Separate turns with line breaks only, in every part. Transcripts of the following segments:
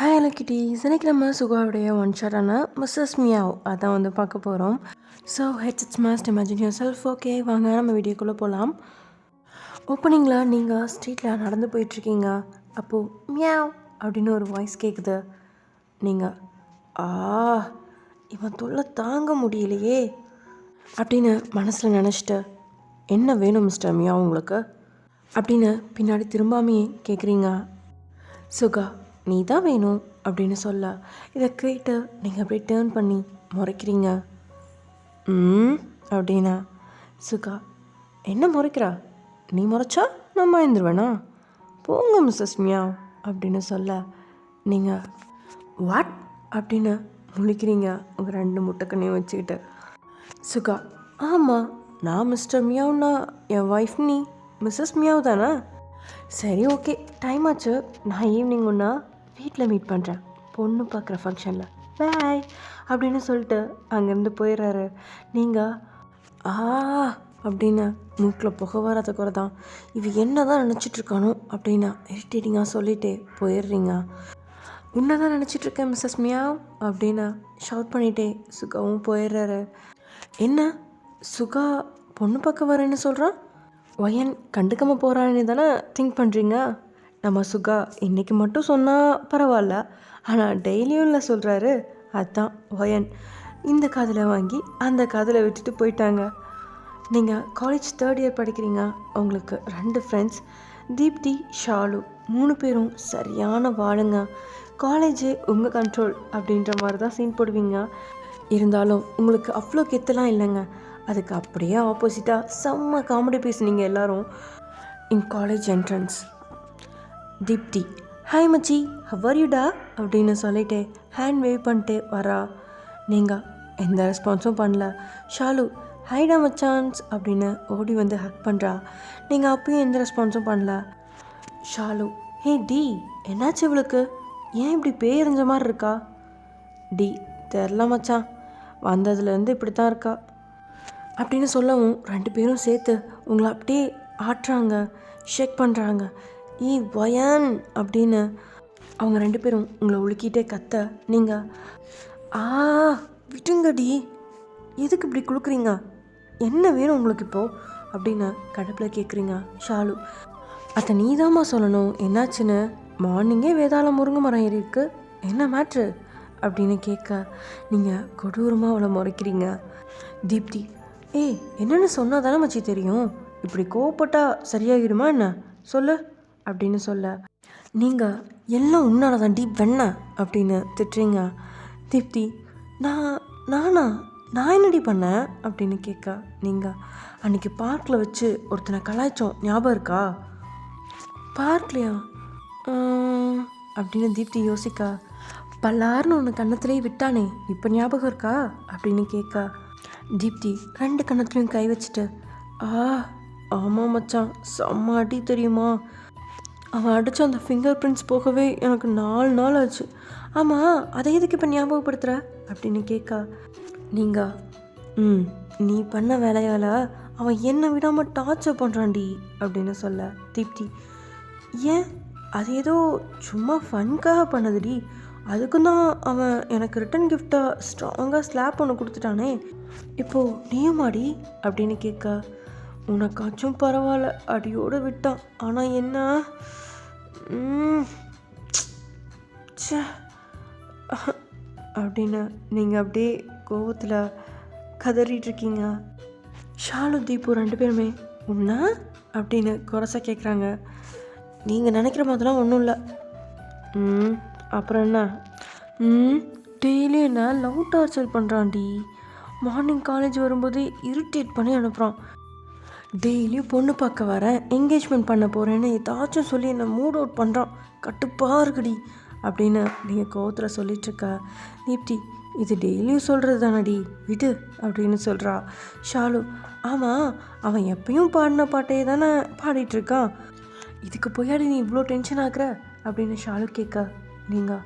Hi hello kitties. இன்னைக்கு நம்ம சுகாவுடைய ஒன் ஷாட்டான மிஸ்ஸஸ் மியாவ் அதான் வந்து பார்க்க போகிறோம். So heads must imagine yourself. Okay, வாங்க நம்ம வீடியோக்குள்ளே போகலாம். ஓப்பனிங்கில் நீங்கள் ஸ்ட்ரீட்டில் நடந்து போயிட்டுருக்கீங்க. அப்போது மியாவ் அப்படின்னு ஒரு வாய்ஸ் கேட்குது. நீங்கள் இவன் தொல்லை தாங்க முடியலையே அப்படின்னு மனசில் நினச்சிட்டு, என்ன வேணும் மிஸ்டர் மியாவ் உங்களுக்கு அப்படின்னு பின்னாடி திரும்பாமையே கேட்குறீங்க. சுகா, நீ தான் வேணும் அப்படின்னு சொல்ல, இதை கேட்டு நீங்கள் அப்படியே டேர்ன் பண்ணி முறைக்கிறீங்க. அப்படின்னா சுகா, என்ன முறைக்கிறா? நீ முறைச்சா நான் பயந்துருவேனா? போங்க மிஸ்ஸஸ் மியாவ் அப்படின்னு சொல்ல, நீங்கள் வாட் அப்படின்னு முழிக்கிறீங்க உங்கள் 2 முட்டைக்கண்ணையும் வச்சுக்கிட்டு. சுகா, ஆமாம், நான் மிஸ்டர் மியாவ்னா என் ஒய்ஃப், நீ மிஸ்ஸஸ் மியாவ் தானே? சரி, ஓகே, டைம் ஆச்சு. நான் ஈவினிங் ஒன்றா வீட்டில் மீட் பண்ணுறேன், பொண்ணு பார்க்குற ஃபங்க்ஷனில். பாய் அப்படின்னு சொல்லிட்டு அங்கேருந்து போயிடுறாரு. நீங்கள் அப்படின்னு மூக்கில் புகை வராத குறை தான் இவ என்ன தான் நினச்சிட்ருக்கானோ அப்படின்னு இரிட்டேட்டிங்காக சொல்லிகிட்டே போயிடுறீங்க. உன்னை தான் நினச்சிட்ருக்கேன் மிஸ்ஸஸ் மியாவ் அப்படின்னு ஷவுட் பண்ணிகிட்டே சுகாவும் போயிடுறாரு. என்ன சுகா பொண்ணு பார்க்க வரேன்னு சொல்கிறான், ஒயன் கண்டுக்காமல் போகிறான்னு தானே திங்க் பண்ணுறீங்க? நம்ம சுகா இன்றைக்கி மட்டும் சொன்னால் பரவாயில்ல, ஆனால் டெய்லியும் இல்லை சொல்கிறாரு. அதுதான் ஒயன் இந்த காதில் வாங்கி அந்த காதில் விட்டுட்டு போயிட்டாங்க. நீங்கள் காலேஜ் 3rd இயர் படிக்கிறீங்க. உங்களுக்கு 2 ஃப்ரெண்ட்ஸ், தீப்தி, ஷாலு, 3 பேரும் சரியான வாழுங்க. காலேஜே உங்கள் கண்ட்ரோல் அப்படின்ற மாதிரி தான் சீன் போடுவீங்க. இருந்தாலும் உங்களுக்கு அவ்வளோ கெத்தலாம் இல்லைங்க. அதுக்கு அப்படியே ஆப்போசிட்டாக செம்ம காமெடி பேசுனீங்க எல்லோரும். In college entrance Deepti, hi மச்சி, ஹவ் ஆர் யூடா அப்படின்னு சொல்லிட்டு ஹேண்ட் வேவ் பண்ணிட்டு வரா. நீங்கள் எந்த ரெஸ்பான்ஸும் பண்ணல. ஷாலு, ஹைடா மச்சான்ஸ் அப்படின்னு ஓடி வந்து ஹக் பண்ணுறா. நீங்கள் அப்பயும் எந்த ரெஸ்பான்ஸும் பண்ணல. ஷாலு, ஹே டி, என்னாச்சு இவளுக்கு, ஏன் இப்படி பேயறிஞ்ச மாதிரி இருக்கா? டி, தெரில மச்சான், வந்ததுலேருந்து இப்படி தான் இருக்கா அப்படின்னு சொல்லவும் 2 பேரும் சேர்த்து உங்களை அப்படியே ஆட்டுறாங்க, ஷேக் பண்ணுறாங்க. ஒயன் அப்படின்னு அவங்க 2 பேரும் உங்களை உலுக்கிட்டே கத்த, நீங்கள் விட்டுங்கடி, எதுக்கு இப்படி கொடுக்குறீங்க, என்ன வேணும் உங்களுக்கு இப்போது அப்படின்னு கடுப்பில் கேட்குறீங்க. ஷாலு, அதை நீதாம்மா சொல்லணும், என்னாச்சுன்னு? மார்னிங்கே வேதாள முருங்கை மரம் ஏறி இருக்கு, என்ன மேட்ரு அப்படின்னு கேட்க நீங்கள் கொடூரமாக அவளை முறைக்கிறீங்க. தீப்தி, என்னென்னு சொன்னால் தானே மச்சி தெரியும், இப்படி கோவப்பட்டா சரியாகிடுமா என்ன, சொல்லு அப்படின்னு சொல்ல, நீங்கள் எல்லாம் உன்னால தான் டீப் வெண்ண அப்படின்னு திட்டுறீங்க. தீப்தி, நானா நான் என்னடி பண்ணேன் அப்படின்னு கேட்க, நீங்கள் அன்றைக்கி பார்க்கில் வச்சு ஒருத்தனை கலாய்ச்சோம், ஞாபகம் இருக்கா? பார்க்லையா அப்படின்னு தீப்தி யோசிக்க, பல்லாருன்னு ஒன்று கன்னத்துலேயே விட்டானே, இப்போ ஞாபகம் இருக்கா அப்படின்னு கேட்க, தீப்தி 2 கன்னத்துலேயும் கை வச்சுட்டு, ஆமாம் மச்சான், செம்ம அடி தெரியுமா, அவன் அடித்த அந்த ஃபிங்கர் பிரிண்ட்ஸ் போகவே எனக்கு 4 நாள் ஆச்சு. ஆமாம், அதை எதுக்கு இப்போ ஞாபகப்படுத்துகிற அப்படின்னு கேட்க, நீங்கள் நீ பண்ண வேலையால் அவன் என்னை விடாமல் டார்ச்சர் பண்ணுறான்டி அப்படின்னு சொல்ல, தீப்தி, ஏன், அது ஏதோ சும்மா ஃபன்காக பண்ணதுடி, அதுக்கும் தான் அவன் எனக்கு ரிட்டன் கிஃப்டாக ஸ்ட்ராங்காக ஸ்லாப் ஒன்று கொடுத்துட்டானே, இப்போது நீயும் அடி அப்படின்னு கேட்க, உனக்காச்சும் பரவாயில்ல, அடியோடு விட்டான், ஆனால் என்ன அப்படின்னு நீங்கள் அப்படியே கோவத்தில் கதறிட்டுருக்கீங்க. ஷாலு, தீபு 2 பேருமே உன்ன அப்படின்னு குறைசா கேட்குறாங்க. நீங்கள் நினைக்கிற மாதிரிலாம் ஒன்றும் இல்லை. அப்புறம் என்ன, டெய்லி என்ன லவ் டார்ச்சர் பண்ணுறான்டி, மார்னிங் காலேஜ் வரும்போது இரிட்டேட் பண்ணி அனுப்புகிறான், டெய்லியும் பொண்ணு பார்க்க வரேன், என்கேஜ்மெண்ட் பண்ண போகிறேன்னு ஏதாச்சும் சொல்லி என்னை மூட் அவுட் பண்ணுறான், கட்டுப்பாக இருக்குடி அப்படின்னு நீங்கள் கோவத்தில் சொல்லிகிட்ருக்க. தீப்தி, இது டெய்லியும் சொல்கிறது தானடி, விடு அப்படின்னு சொல்கிறா. ஷாலு, ஆமாம், அவன் எப்பயும் பாடின பாட்டையே தானே பாடிட்டுருக்கான், இதுக்கு போயாடி நீ இவ்வளோ டென்ஷன் ஆகுற அப்படின்னு ஷாலு கேட்க, நீங்கள்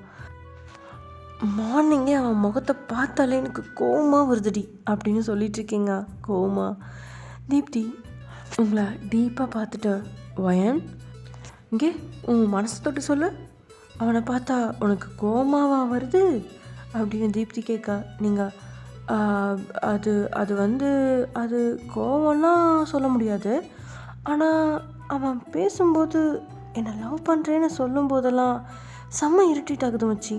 மார்னிங்கே அவன் முகத்தை பார்த்தாலே எனக்கு கோவமாக வருதுடி அப்படின்னு சொல்லிகிட்ருக்கீங்க கோவமா. தீப்தி உங்களை டீப்பாக பார்த்துட்டு, ஒயன் இங்கே உன் மனசை தொட்டு சொல்லு அவனை பார்த்தா உனக்கு கோமாவா வருது அப்படின்னு தீப்தி கேட்க, நீங்கள் அது அது வந்து அது கோவம்லாம் சொல்ல முடியாது. ஆனால் அவன் பேசும்போது என்னை லவ் பண்ணுறேன்னு சொல்லும்போதெல்லாம் செம்ம இரிட்டேட் ஆகுது மச்சி.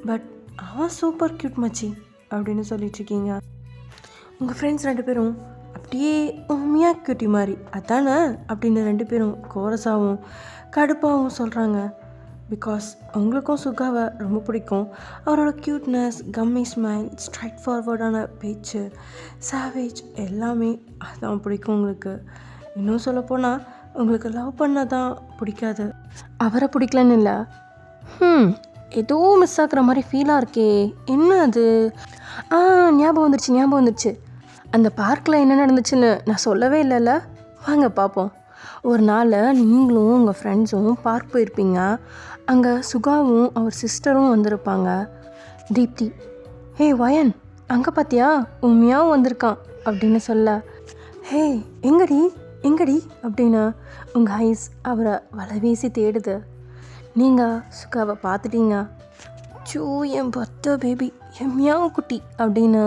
பட் அவன் சூப்பர் க்யூட் மச்சி அப்படின்னு சொல்லிட்டுருக்கீங்க. உங்கள் ஃப்ரெண்ட்ஸ் 2 பேரும் அப்படியே உண்மையாக க்யூட்டி மாதிரி அதானே அப்படின்னு 2 பேரும் கோரஸாகவும் கடுப்பாகவும் சொல்கிறாங்க. பிகாஸ் அவங்களுக்கும் சுகாவை ரொம்ப பிடிக்கும். அவரோட க்யூட்னஸ், கம்மி ஸ்மைல், ஸ்ட்ரைட் ஃபார்வர்டான பேச்சு, சாவேஜ் எல்லாமே அதான் பிடிக்கும் உங்களுக்கு. இன்னும் சொல்லப்போனால் உங்களுக்கு லவ் பண்ண தான் பிடிக்காது. அவரை பிடிக்கலன்னு இல்லை, ஏதோ மிஸ் ஆகுற மாதிரி ஃபீலாக இருக்கே, என்ன அது? ஞாபகம் வந்துருச்சு. அந்த பார்க்கில் என்ன நடந்துச்சுன்னு நான் சொல்லவே இல்லைல்ல, வாங்க பார்ப்போம். ஒரு நாள் நீங்களும் உங்கள் ஃப்ரெண்ட்ஸும் பார்க் போயிருப்பீங்க. அங்கே சுகாவும் அவர் சிஸ்டரும் வந்திருப்பாங்க. தீப்தி, ஹே வயன், அங்கே பார்த்தியா உண்மையாகவும் வந்திருக்கான் அப்படின்னு சொல்ல, ஹே எங்கடி அப்படின்னு உங்கள் ஐஸ் அவரை வலை வீசி தேடுது. நீங்கள் சுகாவை பார்த்துட்டீங்க. சூ என் பத்த பேபி, எம்மியாவும் குட்டி அப்படின்னு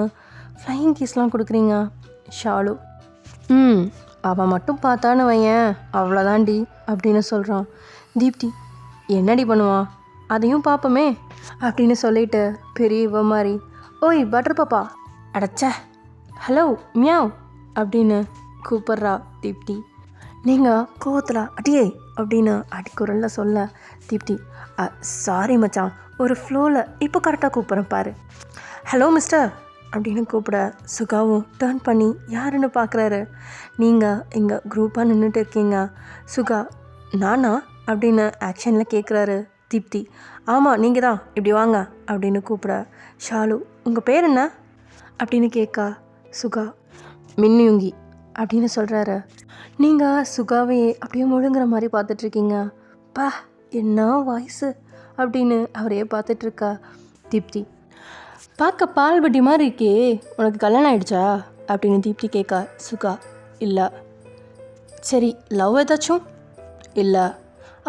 ஃப்ளைங் கீஸ்லாம் கொடுக்குறீங்க. ஷாலு, அவன் மட்டும் பார்த்தான்னு வையன் அவ்வளோதான்டி அப்படின்னு சொல்கிறான். தீப்தி, என்னடி பண்ணுவான், அதையும் பார்ப்போமே அப்படின்னு சொல்லிட்டு பெரிய மாதிரி, ஓய் பட்டர் பாப்பா, அடைச்ச ஹலோ மியாவ் அப்படின்னு கூப்பிட்றா தீப்தி. நீங்கள் கோவத்தில் அடியே அப்படின்னு அடிக்குரலில் சொல்ல, தீப்தி, சாரி மச்சான், ஒரு ஃப்ளோவில் இப்போ கரெக்டாக கூப்பிட்றேன் பாரு, ஹலோ மிஸ்டர் அப்படின்னு கூப்பிட சுகாவும் டர்ன் பண்ணி யாருன்னு பார்க்குறாரு. நீங்கள் இங்கே குரூப்பாக நின்றுட்டு இருக்கீங்க. சுகா, நானா அப்படின்னு ஆக்ஷனில் கேட்குறாரு. தீப்தி, ஆமாம் நீங்கள் தான், இப்படி வாங்க அப்படின்னு கூப்பிட, ஷாலு, உங்கள் பேர் என்ன அப்படின்னு கேட்க, சுகா, மின்னியுங்கி அப்படின்னு சொல்கிறாரு. நீங்கள் சுகாவையே அப்படியே முழுங்குற மாதிரி பார்த்துட்ருக்கீங்க. பா என்ன வாய்ஸு அப்படின்னு அவரையே பார்த்துட்ருக்கா. தீப்தி, பார்க்க பால் வட்டி மாதிரி இருக்கே, உனக்கு கல்யாணம் ஆகிடுச்சா அப்படின்னு தீப்தி கேட்க, சுகா, இல்லை. சரி, லவ் ஏதாச்சும் இல்லை?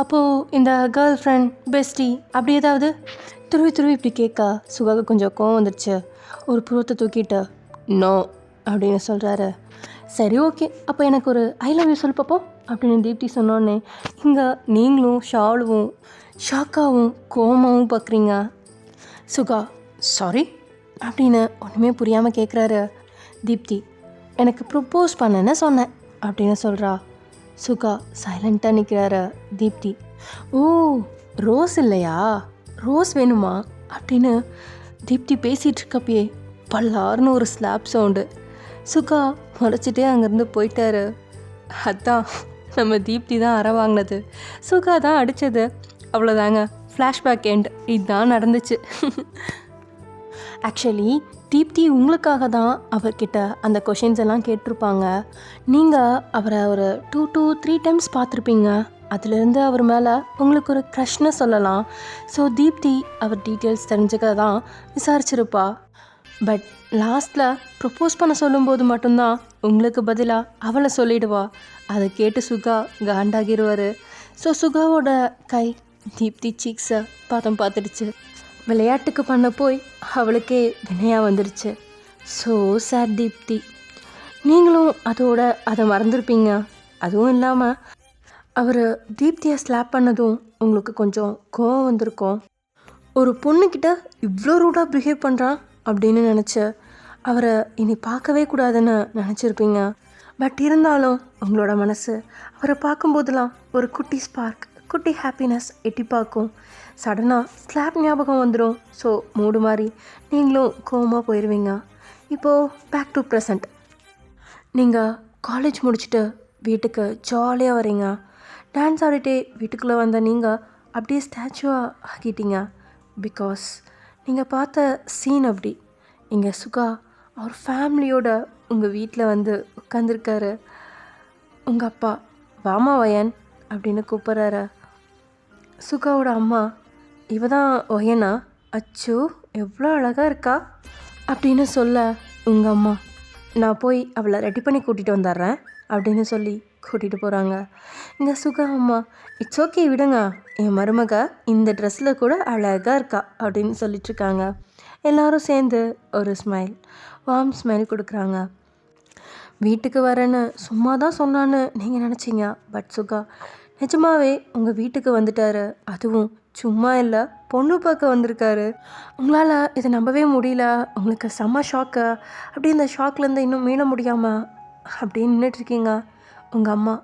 அப்போது இந்த கேர்ள் ஃப்ரெண்ட், பெஸ்டி அப்படி ஏதாவது? துருவி இப்படி கேட்க சுகாவுக்கு கொஞ்சம் கோவம் வந்துடுச்சு. ஒரு புறத்தை தூக்கிட்டு நோ அப்படின்னு சொல்கிறாரு. சரி ஓகே, அப்போ எனக்கு ஒரு ஐ லவ் யூ சொல் பார்ப்போம் அப்படின்னு தீப்தி சொன்னோடனே இங்கே நீங்களும் ஷாலுவும் ஷாக்காவும் கோவமாகவும் பார்க்குறீங்க. சுகா, சாரி அப்படின்னு ஒன்றுமே புரியாமல் கேட்குறாரு. தீப்தி, எனக்கு ப்ரப்போஸ் பண்ணேன்னு சொன்னேன் அப்படின்னு சொல்கிறா. சுகா சைலண்ட்டாக நிற்கிறாரு. தீப்தி, ஓ ரோஸ் இல்லையா, ரோஸ் வேணுமா அப்படின்னு தீப்தி பேசிகிட்டு இருக்கப்பயே பல்லாருன்னு ஒரு ஸ்லாப் சவுண்டு. சுகா முறைச்சிட்டே அங்கேருந்து போயிட்டாரு. அதான் நம்ம தீப்தி தான் அற வாங்கினது, சுகா தான் அடித்தது, அவ்வளோதாங்க. ஃப்ளாஷ்பேக் எண்ட், இதுதான் நடந்துச்சு. ஆக்சுவலி தீப்தி உங்களுக்காக தான் அவர்கிட்ட அந்த கொஷின்ஸ் எல்லாம் கேட்டிருப்பாங்க. நீங்கள் அவரை ஒரு 2 to 3 டைம்ஸ் பார்த்துருப்பீங்க. அதுலேருந்து அவர் மேலே உங்களுக்கு ஒரு க்ரஷ்னு சொல்லலாம். ஸோ தீப்தி அவர் டீட்டெயில்ஸ் தெரிஞ்சுக்க தான் விசாரிச்சிருப்பா. பட் லாஸ்ட்டில் ப்ரப்போஸ் பண்ண சொல்லும்போது மட்டும்தான் உங்களுக்கு பதிலாக அவளை சொல்லிடுவா. அதை கேட்டு சுகா காண்டாகிடுவார். ஸோ சுகாவோட கை தீப்தி சீக்ஸை பார்த்துடுச்சு. விளையாட்டுக்கு பண்ண போய் அவளுக்கே வினையாக வந்துடுச்சு. So sad Deepti. நீங்களும் அதோட அதை மறந்துருப்பீங்க. அதுவும் இல்லாமல் அவர் தீப்தியை ஸ்லாப் பண்ணதும் உங்களுக்கு கொஞ்சம் கோவம் வந்திருக்கும். ஒரு பொண்ணுக்கிட்ட இவ்வளோ ரூடாக பிஹேவ் பண்ணுறான் அப்படின்னு நினச்சி அவரை இனி பார்க்கவே கூடாதுன்னு நினச்சிருப்பீங்க. பட் இருந்தாலும் உங்களோட மனசு அவரை பார்க்கும்போதெல்லாம் ஒரு குட்டி ஸ்பார்க், குட்டி ஹாப்பினஸ் எட்டி பார்க்கும். சடனாக ஸ்லாப் ஞாபகம் வந்துடும். ஸோ மூடு மாதிரி நீங்களும் கோவமாக போயிடுவீங்க. இப்போது பேக் டு ப்ரெசண்ட். நீங்கள் காலேஜ் முடிச்சுட்டு வீட்டுக்கு ஜாலியாக வரீங்க. டான்ஸ் ஆடிட்டே வீட்டுக்குள்ளே வந்த நீங்கள் அப்படியே ஸ்டாச்சுவாக ஆக்கிட்டீங்க. பிகாஸ் நீங்கள் பார்த்த சீன் அப்படி. இங்கே சுகா அவர் ஃபேமிலியோட உங்கள் வீட்டில் வந்து உட்காந்துருக்காரு. உங்கள் அப்பா வாமா வயன் அப்படின்னு கூப்பிட்றாரு. சுகாவோட அம்மா, இவ தான் ஒயனா, அச்சோ எவ்வளோ அழகாக இருக்கா அப்படின்னு சொல்ல, உங்கள் அம்மா, நான் போய் அவளை ரெடி பண்ணி கூட்டிகிட்டு வந்துடுறேன் அப்படின்னு சொல்லி கூட்டிகிட்டு போகிறாங்க. இங்கே சுகா அம்மா, இட்ஸ் ஓகே விடுங்க, என் மருமக இந்த ட்ரெஸ்ஸில் கூட அழகாக இருக்கா அப்படின்னு சொல்லிட்டுருக்காங்க. எல்லோரும் சேர்ந்து ஒரு ஸ்மைல், வார்ம் ஸ்மைல் கொடுக்குறாங்க. வீட்டுக்கு வரேன்னு சும்மா தான் சொன்னான்னு நீங்கள் நினச்சிங்க. பட் சுகா நிஜமாவே உங்கள் வீட்டுக்கு வந்துட்டாரு. அதுவும் சும்மா இல்லை, பொண்ணு பார்க்க வந்திருக்காரு. உங்களால் இதை நம்பவே முடியல. உங்களுக்கு செம்ம ஷாக்கு. அப்படி இந்த ஷாக்லேருந்து இன்னும் மீள முடியாமல் அப்படின்னு நின்றுட்டுருக்கீங்க. உங்கள் அம்மா,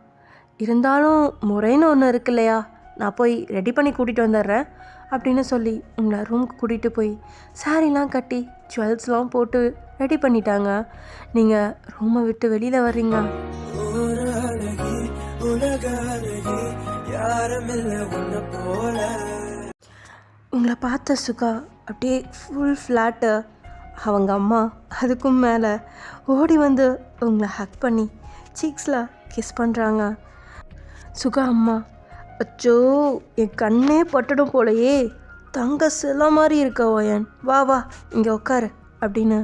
இருந்தாலும் முறைன்னு ஒன்று இருக்கு இல்லையா, நான் போய் ரெடி பண்ணி கூட்டிகிட்டு வந்துடுறேன் அப்படின்னு சொல்லி உங்களை ரூமுக்கு கூட்டிகிட்டு போய் சாரீலாம் கட்டி ஜுவல்ஸ்லாம் போட்டு ரெடி பண்ணிட்டாங்க. நீங்கள் ரூமை விட்டு வெளியில் வர்றீங்க. உங்களை பார்த்த சுகா அப்படியே ஃபுல் ஃப்ளாட்டு. அவங்க அம்மா அதுக்கும் மேலே ஓடி வந்து உங்களை ஹக் பண்ணி சீக்ஸில் கிஸ் பண்ணுறாங்க. சுகா அம்மா, அச்சோ என் கண்ணே பட்டுடும் போலையே, தங்க சில மாதிரி இருக்க ஓயன், வா வா இங்கே உட்காரு அப்படின்னு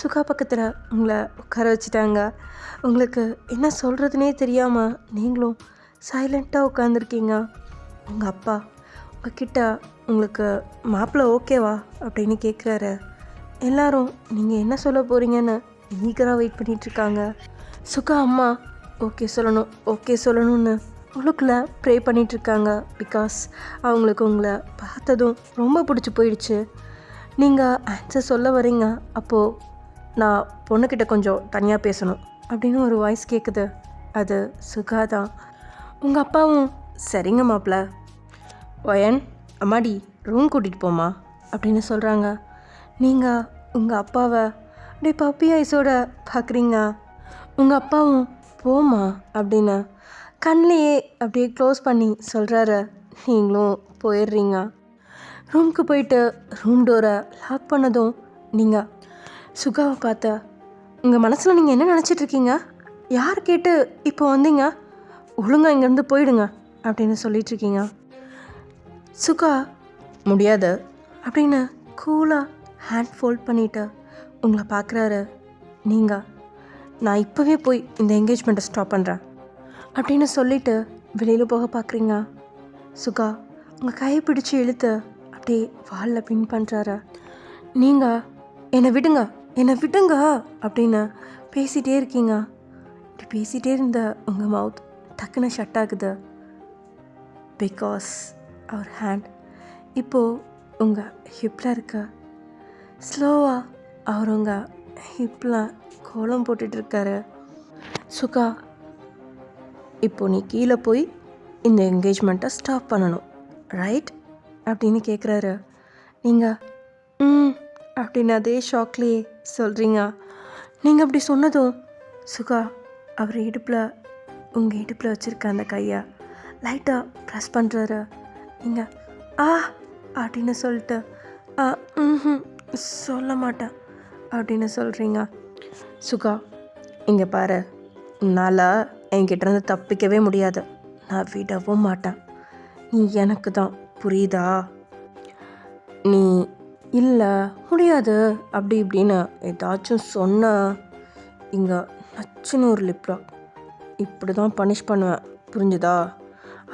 சுகா பக்கத்தில் உங்களை உட்கார வச்சுட்டாங்க. உங்களுக்கு என்ன சொல்கிறதுனே தெரியாமல் நீங்களும் சைலண்ட்டாக உட்காந்துருக்கீங்க. உங்கள் அப்பா உங்ககிட்ட உங்களுக்கு மாப்பிள்ளை ஓகேவா அப்படின்னு கேட்குறாரு. எல்லாரும் நீங்கள் என்ன சொல்ல போகிறீங்கன்னு ஈகராக வெயிட் பண்ணிகிட்ருக்காங்க. சுகா அம்மா ஓகே சொல்லணும் ஓகே சொல்லணும்னு உங்களுக்குள்ளே ப்ரே பண்ணிகிட்ருக்காங்க. பிகாஸ் அவங்களுக்கு உங்களை பார்த்ததும் ரொம்ப பிடிச்சி போயிடுச்சு. நீங்கள் ஆன்சர் சொல்ல வரீங்க. அப்போது நான் பொண்ணுக்கிட்ட கொஞ்சம் தனியாக பேசணும் அப்படின்னு ஒரு வாய்ஸ் கேட்குது. அது சுகா தான். உங்கள் அப்பாவும் சரிங்க மாப்பிள்ள, ஒயன் அம்மாடி ரூம் கூட்டிகிட்டு போமா அப்படின்னு சொல்கிறாங்க. நீங்கள் உங்கள் அப்பாவை அப்படியே பப்பி ஐஸோட பார்க்குறீங்க. உங்கள் அப்பாவும் போமா அப்படின்னு கண்ணிலையே அப்படியே க்ளோஸ் பண்ணி சொல்கிறாரு. நீங்களும் போயிடுறீங்க. ரூமுக்கு போயிட்டு ரூம் டோரை லாக் பண்ணதும் நீங்கள் சுகாவை பார்த்த உங்கள் மனசில் நீங்கள் என்ன நினச்சிட்ருக்கீங்க, யார் கேட்டு இப்போ வந்தீங்க, ஒழுங்காக இங்கேருந்து போயிடுங்க அப்படின்னு சொல்லிகிட்ருக்கீங்க. சுகா முடியாது அப்படின்னு கூலாக ஹேண்ட் ஃபோல்ட் பண்ணிவிட்டு உங்களை பார்க்குறாரு. நீங்கள் நான் இப்போவே போய் இந்த என்கேஜ்மெண்ட்டை ஸ்டாப் பண்ணுறேன் அப்படின்னு சொல்லிவிட்டு வெளியில் போக பார்க்குறீங்க. சுகா உங்கள் கையை பிடிச்சி இழுத்து அப்படியே வாலில் பின் பண்ணுறாரு. நீங்கள் என்னை விடுங்க என்னை விடுங்க அப்படின்னு பேசிகிட்டே இருக்கீங்க. இப்படி பேசிகிட்டே இருந்த உங்கள் மவுத் டக்குன்னு ஷட் ஆகுது. பிகாஸ் அவர் ஹேண்ட் இப்போது உங்கள் ஹிப்பில் இருக்க. ஸ்லோவாக அவர் உங்கள் ஹிப்பில் கோலம் போட்டுட்ருக்காரு. சுகா இப்போ நீ கீழே போய் இந்த என்கேஜ்மெண்ட்டை ஸ்டாப் பண்ணணும், ரைட் அப்படின்னு கேட்குறாரு. நீங்கள் அப்படின்னு அதே ஷாக்லேயே சொல்கிறீங்க. நீங்கள் அப்படி சொன்னதும் சுகா அவர் இடுப்பில் உங்கள் இடுப்பில் வச்சுருக்க அந்த கையை லைட்டாக ப்ரெஸ் பண்ணுறாரு. நீங்கள் அப்படின்னு சொல்லிட்டு சொல்ல மாட்டேன் அப்படின்னு சொல்கிறீங்க. சுகா இங்கே பாரு, உன்னால் என்கிட்டேருந்து தப்பிக்கவே முடியாது, நான் விடவும் மாட்டேன், நீ எனக்கு தான், புரியுதா? நீ இல்லை முடியாது அப்படி இப்படின்னு ஏதாச்சும் சொன்ன இங்கே நச்சுன்னு ஒரு லிப்லாக், இப்படி தான் பனிஷ் பண்ணுவேன், புரிஞ்சுதா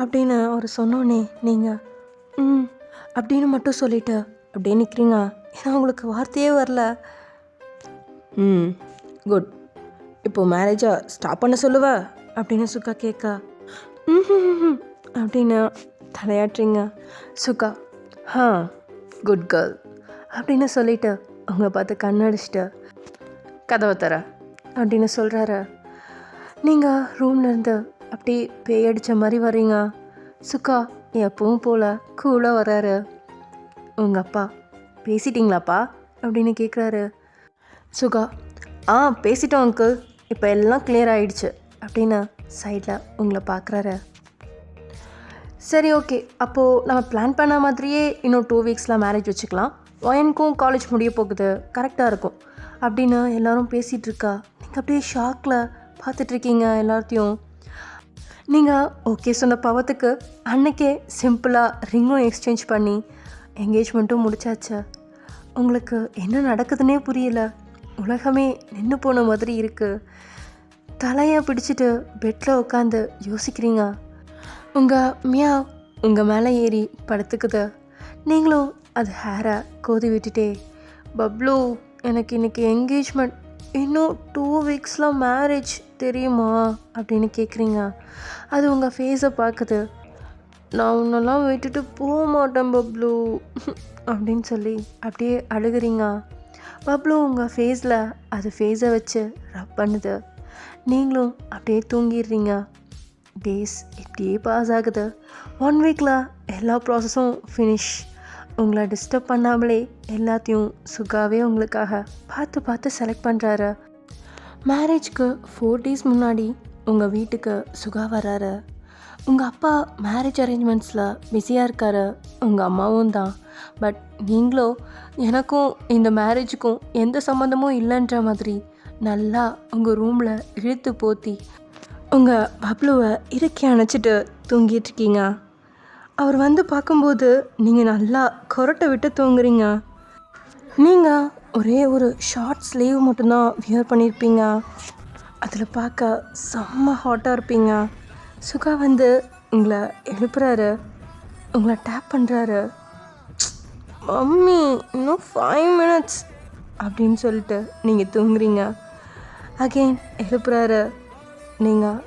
அப்படின்னு அவர் சொன்னோன்னே நீங்கள் அப்படின்னு மட்டும் சொல்லிவிட்டு அப்படியே நிற்கிறீங்க. ஏன்னா உங்களுக்கு வார்த்தையே வரல. குட், இப்போது மேரேஜை ஸ்டாப் பண்ண சொல்லுவ அப்படின்னு சுகா கேட்க அப்படின்னு தலையாட்டுறீங்க. சுகா குட் கேர்ள் அப்படின்னு சொல்லிவிட்டு உங்களை பார்த்து கண்ணடிச்சிட்டு கதவை தர அப்படின்னு சொல்கிறாரு. நீங்கள் ரூம்லேருந்து அப்படியே பேயடித்த மாதிரி வர்றீங்க. சுகா எப்பவும் போல் கூலாக வர்றாரு. உங்கள் அப்பா பேசிட்டிங்களாப்பா அப்படின்னு கேட்குறாரு. சுகா பேசிட்டோம் அங்கிள், இப்போ எல்லாம் கிளியர் ஆகிடுச்சு அப்படின்னு சைடில் உங்களை பார்க்குறாரு. சரி ஓகே, அப்போது நம்ம பிளான் பண்ண மாதிரியே இன்னும் 2 வீக்ஸில் மேரேஜ் வச்சுக்கலாம், ஒயனுக்கும் காலேஜ் முடிய போகுது, கரெக்டாக இருக்கும் அப்படின்னு எல்லோரும் பேசிகிட்டு இருக்கா. நீங்கள் அப்படியே ஷாக்கில் பார்த்துட்ருக்கீங்க எல்லாத்தையும். நீங்கள் ஓகே சொன்ன பாவத்துக்கு அன்னைக்கே சிம்பிளாக ரிங்கும் எக்ஸ்சேஞ்ச் பண்ணி என்கேஜ்மெண்ட்டும் முடிச்சாச்சு. உங்களுக்கு என்ன நடக்குதுன்னே புரியல, உலகமே நின்று போன மாதிரி இருக்குது. தலையை பிடிச்சிட்டு பெட்டில் உட்காந்து யோசிக்கிறீங்க. உங்கள் மியாவ் உங்கள் மேலே ஏறி படுத்துக்குது. நீங்களும் அது ஹேரை கோதி விட்டுட்டே, பப்ளு எனக்கு இன்றைக்கி என்கேஜ்மெண்ட், இன்னும் 2 வீக்ஸில் மேரேஜ் தெரியுமா அப்படின்னு கேட்குறீங்க. அது உங்கள் ஃபேஸை பார்க்குது. நான் உன்னெல்லாம் விட்டுட்டு போக மாட்டேன் பப்ளு அப்படின்னு சொல்லி அப்படியே அழுகுறீங்க. பப்ளு உங்கள் ஃபேஸில் அது ஃபேஸை வச்சு ரப் பண்ணுது. நீங்களும் அப்படியே தூங்கிடுறீங்க. டேஸ் இப்படியே பாஸ் ஆகுது. 1 வீக்கில் எல்லா ப்ராசஸும் ஃபினிஷ். உங்களை டிஸ்டர்ப் பண்ணாமலே எல்லாத்தையும் சுகாவே உங்களுக்காக பார்த்து பார்த்து செலக்ட் பண்ணுறாரு. மேரேஜ்க்கு 4 days முன்னாடி உங்கள் வீட்டுக்கு சுகா வர்றாரு. உங்கள் அப்பா மேரேஜ் அரேஞ்ச்மெண்ட்ஸில் பிஸியாக இருக்காரு, உங்கள் அம்மாவும் தான். பட் நீங்களோ எனக்கும் இந்த மேரேஜுக்கும் எந்த சம்மந்தமும் இல்லைன்ற மாதிரி நல்லா உங்கள் ரூமில் இழுத்து போத்தி உங்கள் பப்ளுவை இறுக்கி அணைச்சிட்டு தூங்கிட்டுருக்கீங்க. அவர் வந்து பார்க்கும்போது நீங்கள் நல்லா கொரட்டை விட்டு தூங்குறீங்க. நீங்கள் ஒரே ஒரு ஷார்ட் ஸ்லீவ் மட்டும்தான் வியர் பண்ணியிருப்பீங்க. அதில் பார்க்க செம்ம ஹாட்டாக இருப்பீங்க. சுகா வந்து உங்களை எழுப்புறாரு, உங்களை டேப் பண்ணுறாரு. மம்மி இன்னும் 5 minutes அப்படின்னு சொல்லிட்டு நீங்கள் தூங்குறீங்க. அகெயின் எழுப்புறாரு. நீங்கள்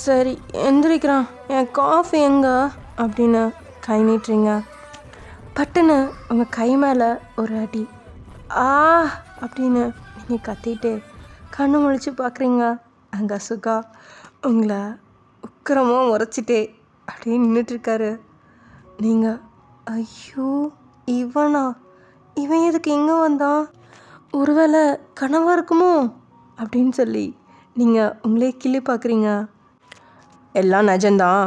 சரி எந்திரிக்கிறான், என் காஃபி எங்கே அப்படின்னு கை நீட்டுறீங்க. பட்டுன்னு உங்கள் கை மேலே ஒரு அடி. ஆ அப்படின்னு நீங்கள் கத்திட்டு கண்ணு முழிச்சு பார்க்குறீங்க. அங்கே சுகா உங்களை உக்கிரமாக முறைச்சிட்டே அப்படியே நின்றுட்டுருக்காரு. நீங்கள் ஐயோ இவனா, இவன் எதுக்கு இங்கே வந்தான், ஒருவேளை கனவாக இருக்குமோ அப்படின்னு சொல்லி நீங்கள் உங்களே கிள்ளி பார்க்குறீங்க. எல்லாம் நிஜந்தான்,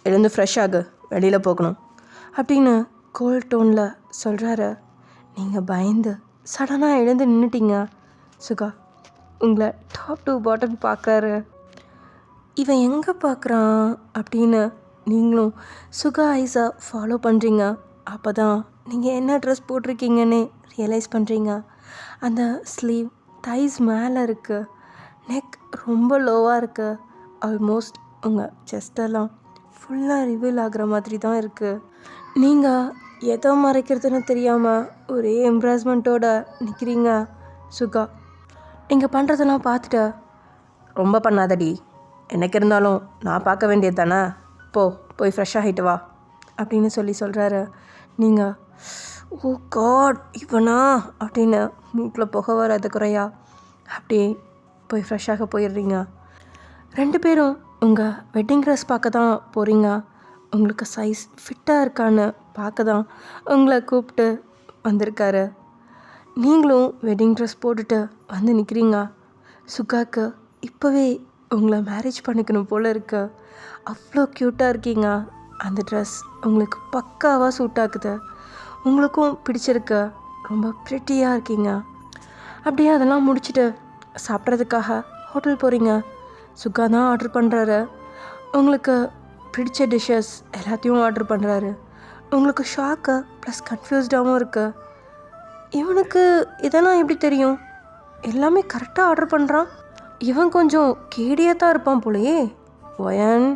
எழுந்து ஃப்ரெஷ் ஆகு, வெளியில் போகணும் அப்படின்னு கோல்ட் டோனில் சொல்கிறாரு. நீங்கள் பயந்து சடனாக எழுந்து நின்றுட்டீங்க. சுகா உங்களை டாப் டு பாட்டம் பார்க்குறாரு. இவன் எங்கே பார்க்குறான் அப்படின்னு நீங்களும் சுகா ஐஸை ஃபாலோ பண்ணுறீங்க. அப்போ தான் நீங்கள் என்ன ட்ரெஸ் போட்டிருக்கீங்கன்னே ரியலைஸ் பண்ணுறீங்க. அந்த ஸ்லீவ் தைஸ் மேலே இருக்குது, நெக் ரொம்ப லோவாக இருக்குது, ஆல்மோஸ்ட் உங்கள் செஸ்டெல்லாம் ஃபுல்லாக ரிவீல் ஆகிற மாதிரி தான் இருக்குது. நீங்கள் எதை மறைக்கிறதுன்னு தெரியாமல் ஒரே எம்ப்ராஸ்மெண்ட்டோட நிற்கிறீங்க. சுகா நீங்கள் பண்ணுறதெல்லாம் பார்த்துட்டு, ரொம்ப பண்ணாதடி, எனக்கு இருந்தாலும் நான் பார்க்க வேண்டியது தானே, போய் ஃப்ரெஷ் ஆகிட்டு வா அப்படின்னு சொல்கிறாரு. நீங்கள் ஓ காட் இவனா அப்படின்னு மூக்கில் புகை வராது குறையா அப்படியே போய் ஃப்ரெஷ்ஷாக போயிடுறீங்க. 2 பேரும் உங்கள் வெட்டிங் ட்ரெஸ் பார்க்க தான் போகிறீங்க. உங்களுக்கு சைஸ் ஃபிட்டாக இருக்கான்னு பார்க்க தான் உங்களை கூப்பிட்டு வந்திருக்காரு. நீங்களும் வெட்டிங் ட்ரெஸ் போட்டுட்டு வந்து நிற்கிறீங்க. சுகாக்கு இப்போவே உங்களை மேரேஜ் பண்ணிக்கணும் போல் இருக்கு. அவ்வளோ க்யூட்டாக இருக்கீங்க. அந்த ட்ரெஸ் உங்களுக்கு பக்காவாக சூட் ஆகுது, உங்களுக்கும் பிடிச்சிருக்கு, ரொம்ப ப்ரிட்டியாக இருக்கீங்க. அப்படியே அதெல்லாம் முடிச்சுட்டு சாப்பிட்றதுக்காக ஹோட்டல் போகிறீங்க. சுகா தான் ஆர்டர் பண்ணுறாரு. உங்களுக்கு பிடிச்ச டிஷ்ஷஸ் எல்லாத்தையும் ஆர்டர் பண்ணுறாரு. உங்களுக்கு ஷாக்கு ப்ளஸ் கன்ஃபியூஸ்டாகவும் இருக்குது. இவனுக்கு இதெல்லாம் எப்படி தெரியும், எல்லாமே கரெக்டாக ஆர்டர் பண்ணுறான், இவன் கொஞ்சம் கேடியாக தான் இருப்பான் போலையே, ஒயன்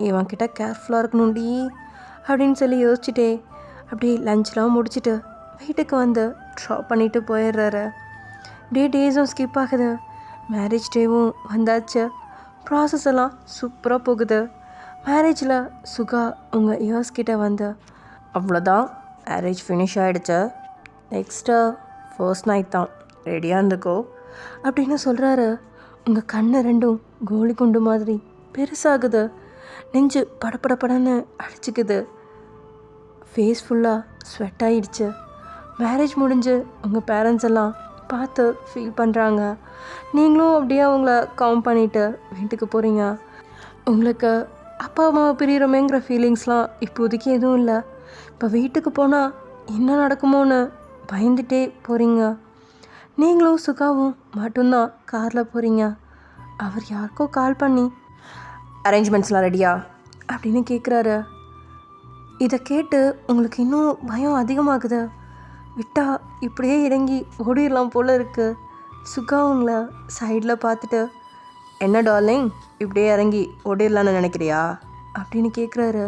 இவன்கிட்ட கேர்ஃபுல்லாக இருக்கணும்டி அப்படின்னு சொல்லி யோசிச்சுட்டே அப்படியே லஞ்செலாம் முடிச்சுட்டு வீட்டுக்கு வந்து ட்ராப் பண்ணிவிட்டு போயிடுறாரு. அப்படியே டேஸும் ஸ்கிப் ஆகுது. மேரேஜ் டேவும் வந்தாச்சு. ப்ராசஸ் எல்லாம் சூப்பராக போகுது. மேரேஜில் சுகா உங்கள் இயர்ஸ் கிட்டே வந்து, அவ்வளோதான் மேரேஜ் ஃபினிஷ் ஆகிடுச்சு, நெக்ஸ்ட்டு ஃபர்ஸ்ட் நைட் தான், ரெடியாக இருந்துக்கோ அப்படின்னு சொல்கிறாரு. உங்கள் கண்ணு 2 கோலி குண்டு மாதிரி பெருசாகுது. நெஞ்சு படப்படப்படன்னு அடிச்சுக்குது. ஃபேஸ் ஃபுல்லாக ஸ்வெட் ஆகிடுச்சு. மேரேஜ் முடிஞ்சு உங்கள் பேரண்ட்ஸ் எல்லாம் பார்த்து ஃபீல் பண்ணுறாங்க. நீங்களும் அப்படியே அவங்கள கவுண்ட் பண்ணிவிட்டு வீட்டுக்கு போகிறீங்க. உங்களுக்கு அப்பா அம்மாவை பிரிகிறோமேங்கிற ஃபீலிங்ஸ்லாம் இப்போதைக்கு எதுவும் இல்லை. இப்போ வீட்டுக்கு போனால் என்ன நடக்குமோன்னு பயந்துட்டே போகிறீங்க. நீங்களும் சுகாவும் மட்டும்தான் காரில் போகிறீங்க. அவர் யாருக்கோ கால் பண்ணி அரேஞ்ச்மெண்ட்ஸ்லாம் ரெடியா அப்படின்னு கேட்குறாரு. இதை கேட்டு உங்களுக்கு இன்னும் பயம் அதிகமாகுது. விட்டால் இப்படியே இறங்கி ஓடிடலாம் போல் இருக்குது. சுகா உங்களை சைடில் பார்த்துட்டு, என்ன டார்லிங் இப்படியே இறங்கி ஓடிடலான்னு நினைக்கிறியா அப்படின்னு கேட்குறாரு.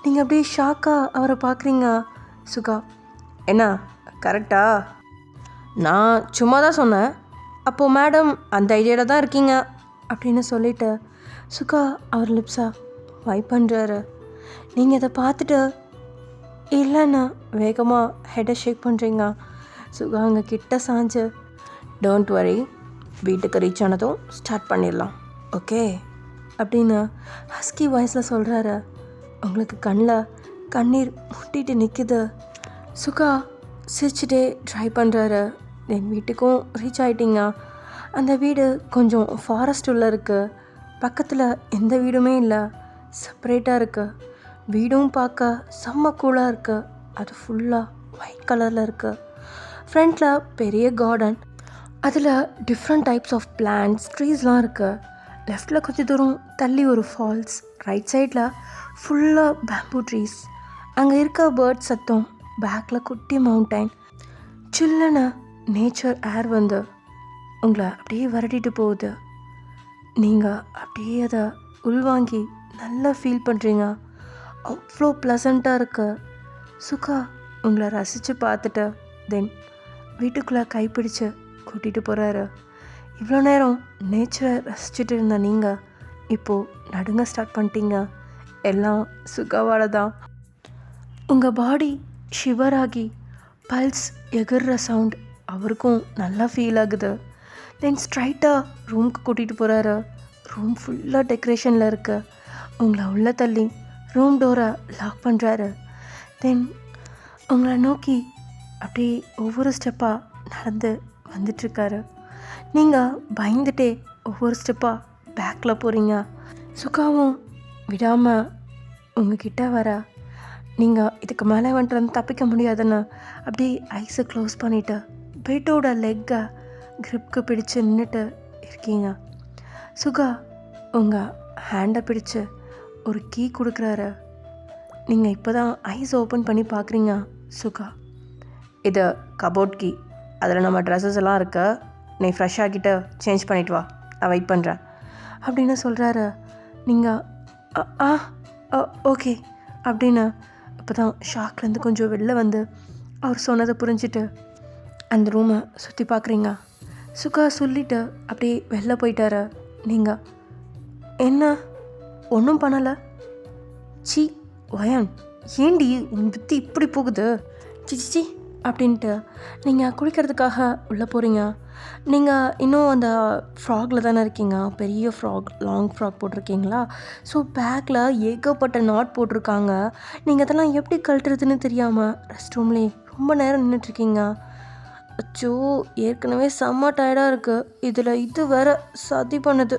நீங்கள் அப்படியே ஷாக்காக அவரை பார்க்குறீங்க. சுகா, என்ன கரெக்டா? நான் சும்மா தான் சொன்னேன். அப்போது மேடம் அந்த ஐடியாவில் தான் இருக்கீங்க அப்படின்னு சொல்லிவிட்டு சுகா அவர் லிப்ஸா வைப் பண்ணுறாரு. நீங்கள் இதை பார்த்துட்டு இல்லைண்ணா வேகமாக ஹெட்டை ஷேக் பண்ணுறீங்க. சுகா அங்கே கிட்ட சாஞ்சு, டோன்ட் வரி, வீட்டுக்கு ரீச் ஆனதும் ஸ்டார்ட் பண்ணிடலாம், ஓகே அப்படின்னு ஹஸ்கி வாய்ஸில் சொல்கிறாரு. உங்களுக்கு கண்ணில் கண்ணீர் முட்டிட்டு நிற்குது. சுகா சிரிச்சுட்டே ட்ரை பண்ணுறாரு. என் வீட்டுக்கும் ரீச் ஆகிட்டிங்க. அந்த வீடு கொஞ்சம் ஃபாரஸ்ட் உள்ள இருக்குது. பக்கத்தில் எந்த வீடுமே இல்லை, செப்பரேட்டாக இருக்குது. வீடும் பார்க்க செம்ம கூலாக இருக்குது. அது ஃபுல்லாக ஒயிட் கலரில் இருக்குது. ஃப்ரண்ட்டில் பெரிய கார்டன், அதில் டிஃப்ரெண்ட் டைப்ஸ் ஆஃப் பிளான்ட்ஸ் ட்ரீஸ்லாம் இருக்குது. லெஃப்டில் கொஞ்சம் தூரம் தள்ளி ஒரு ஃபால்ஸ், ரைட் சைடில் ஃபுல்லாக பேம்பூ ட்ரீஸ். அங்கே இருக்க பேர்ட் சத்தம், பேக்கில் குட்டி மவுண்டைன், சில்லுன்னு நேச்சர் ஏர் வந்து உங்களை அப்படியே வரட்டிட்டு போகுது. நீங்கள் அப்படியே அதை உள்வாங்கி நல்லா ஃபீல் பண்ணுறீங்க. அவ்வளோ ப்ளசண்ட்டாக இருக்கு. சுகா உங்களை ரசித்து பார்த்துட்டு தென் வீட்டுக்குள்ளே கைப்பிடிச்சு கூட்டிகிட்டு போகிறாரு. இவ்வளோ நேரம் நேச்சரை ரசிச்சுட்டு இருந்த நீங்கள் இப்போது நடுங்க ஸ்டார்ட் பண்ணிட்டீங்க. எல்லாம் சுகாவால் தான். உங்கள் பாடி ஷிவர் ஆகி பல்ஸ் எகிற சவுண்ட் அவருக்கும் நல்லா ஃபீல் ஆகுது. தென் ஸ்ட்ரைட்டாக ரூமுக்கு கூட்டிகிட்டு போகிறாரு. ரூம் ஃபுல்லாக டெக்கரேஷனில் இருக்குது. உங்களை உள்ளே தள்ளி ரூம் டோரை லாக் பண்ணுறாரு. தென் உங்களை நோக்கி அப்படியே ஒவ்வொரு ஸ்டெப்பாக நடந்து வந்துட்டுருக்காரு. நீங்கள் பயந்துட்டே ஒவ்வொரு ஸ்டெப்பாக பேக்கில் போகிறீங்க. சுகாவும் விடாமல் உங்ககிட்ட வர, நீங்கள் இதுக்கு மேலே வந்துட்டு தப்பிக்க முடியாதுன்னு அப்படியே ஐஸை க்ளோஸ் பண்ணிவிட்டு பெட்டோட லெக்கை க்ரிப்க்கு பிடிச்சு நின்றுட்டு இருக்கீங்க. சுகா உங்கள் ஹேண்டை பிடிச்சு ஒரு கீ கொடுக்குறாரு. நீங்கள் இப்போ தான் ஐஸ் ஓப்பன் பண்ணி பார்க்குறீங்க. சுகா, இது கபோர்ட் கீ, அதில் நம்ம ட்ரெஸ்ஸஸ் எல்லாம் இருக்க, நீ ஃப்ரெஷ் ஆகிட்டு சேஞ்ச் பண்ணிட்டு வா, நான் வெயிட் பண்ணுறேன் அப்படின்னு சொல்கிறாரு. நீங்கள் ஓகே அப்படின்னு இப்போ தான் ஷாக்லேருந்து கொஞ்சம் வெளில வந்து அவர் சொன்னதை புரிஞ்சுட்டு அந்த ரூமை சுற்றி பார்க்குறீங்க. சுகா சொல்லிவிட்டு அப்படியே வெளில போயிட்டாரு. நீங்கள் என்ன ஒன்றும் பண்ணலை? சி வயன், ஏண்டி உன் புத்தி இப்படி போகுது? சிச்சி அப்படின்ட்டு நீங்கள் குளிக்கிறதுக்காக உள்ளே போகிறீங்க. நீங்கள் இன்னும் அந்த ஃப்ராகில் தானே இருக்கீங்க, பெரிய ஃப்ராக், லாங் ஃப்ராக் போட்டிருக்கீங்களா? ஸோ பேக்கில் ஏகப்பட்ட நாட் போட்டிருக்காங்க. நீங்கள் அதெல்லாம் எப்படி கழட்டுறதுன்னு தெரியாமல் ரெஸ்ட் ரூம்லேயே ரொம்ப நேரம் நின்றுட்டுருக்கீங்க. அச்சோ, ஏற்கனவே செம்ம டயர்டாக இருக்குது, இதில் இது வேற சதி பண்ணுது.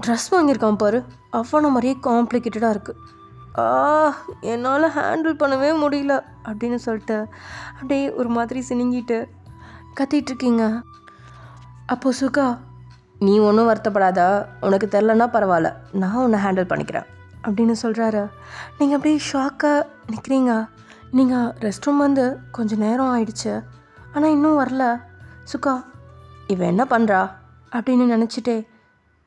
ட்ரெஸ் வாங்கியிருக்கான் பாரு, அவனை மாதிரியே காம்ப்ளிகேட்டடாக இருக்குது. என்னால் ஹேண்டில் பண்ணவே முடியல அப்படின்னு சொல்லிட்டு அப்படியே ஒரு மாதிரி சினிங்கிட்டு கத்திகிட்ருக்கீங்க. அப்போது சுகா, நீ ஒன்றும் வருத்தப்படாத, உனக்கு தெரிலன்னா பரவாயில்ல, நான் உன்னை ஹேண்டில் பண்ணிக்கிறேன் அப்படின்னு சொல்கிறாரு. நீங்கள் அப்படியே ஷாக்காக நிற்கிறீங்க. நீங்கள் ரெஸ்ட் ரூம் வந்து கொஞ்சம் நேரம் ஆயிடுச்சு, ஆனால் இன்னும் வரல. சுகா, இவன் என்ன பண்ணுறா அப்படின்னு நினச்சிட்டே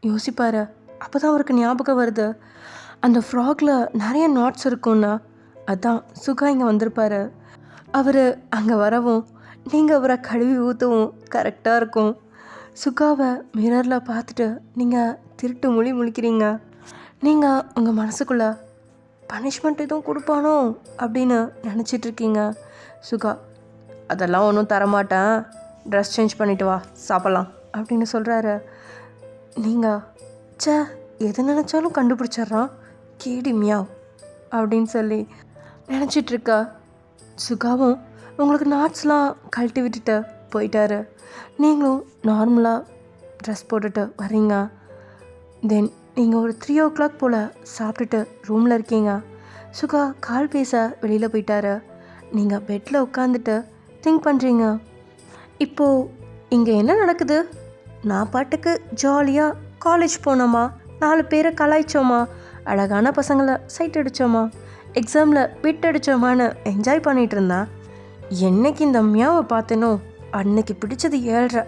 யோசிப்பார். அப்போ தான் அவருக்கு ஞாபகம் வருது, அந்த ஃப்ராகில் நிறைய நாட்ஸ் இருக்கும்னா அதான் சுகா இங்கே வந்திருப்பார். அவர் அங்கே வரவும் நீங்கள் அவரை கழுவி ஊற்றவும் கரெக்டாக இருக்கும். சுகாவை மிரரில் பார்த்துட்டு நீங்கள் திருட்டு முழிக்கிறீங்க. நீங்கள் உங்கள் மனசுக்குள்ளே பனிஷ்மெண்ட் எதுவும் கொடுப்பானோ அப்படின்னு நினச்சிட்ருக்கீங்க. சுகா, அதெல்லாம் ஒன்றும் தரமாட்டேன், ட்ரெஸ் சேஞ்ச் பண்ணிவிட்டு வா, சாப்பிட்லாம் அப்படின்னு சொல்கிறாரு. நீங்கள் எது நினச்சாலும் கண்டுபிடிச்சிட்றான், கேடி மியாவ் அப்படின்னு சொல்லி நினச்சிட்ருக்கா. சுகாவும் உங்களுக்கு நாட்ஸ்லாம் கழட்டி விட்டுட்டு போயிட்டாரு. நீங்களும் நார்மலாக ட்ரெஸ் போட்டுட்டு வர்றீங்க. தென் நீங்கள் ஒரு 3 o'clock போல் சாப்பிட்டுட்டு ரூமில் இருக்கீங்க. சுகா கால் பேச வெளியில் போயிட்டாரு. நீங்கள் பெட்டில் உட்காந்துட்டு திங்க் பண்ணுறீங்க, இப்போது இங்கே என்ன நடக்குது? நான் பாட்டுக்கு ஜாலியாக காலேஜ் போனோமா, 4 பேரை கலாய்ச்சோமா, அழகான பசங்களை சைட் அடித்தோமா, எக்ஸாமில் பிட் அடித்தோமான்னு என்ஜாய் பண்ணிகிட்டு இருந்தேன். என்னைக்கு இந்த மியாவை பார்த்தேனோ அன்னைக்கு பிடிச்சது 7:30.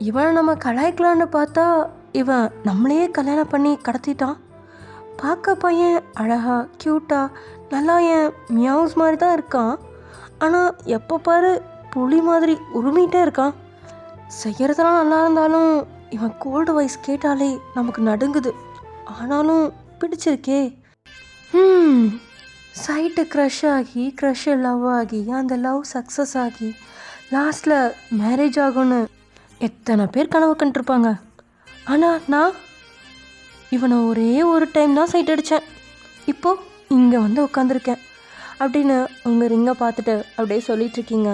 இவனை நம்ம கலாய்க்கலான்னு பார்த்தா இவன் நம்மளையே கல்யாணம் பண்ணி கடத்திட்டான். பார்க்க பையன் அழகா க்யூட்டாக நல்லா என் மியாவுஸ் மாதிரி தான் இருக்கான். ஆனால் எப்போ பாரு புலி மாதிரி உருமிகிட்டே இருக்கான். செய்கிறதெல்லாம் நல்லா இருந்தாலும் இவன் கோல்டு வாய்ஸ் கேட்டாலே நமக்கு நடுங்குது. ஆனாலும் பிடிச்சிருக்கே. சைட்டு க்ரஷ் ஆகி க்ரஷ் லவ் ஆகி அந்த லவ் சக்ஸஸ் ஆகி லாஸ்ட்டில் மேரேஜ் ஆகும்னு எத்தனை பேர் கனவு கண்டிருப்பாங்க. ஆனால் நான் இவனை ஒரே ஒரு டைம் தான் சைட் அடித்தேன். இப்போது இங்கே வந்து உட்காந்துருக்கேன் அப்படின்னு உங்கள் ரிங்கை பார்த்துட்டு அப்படியே சொல்லிகிட்ருக்கீங்க.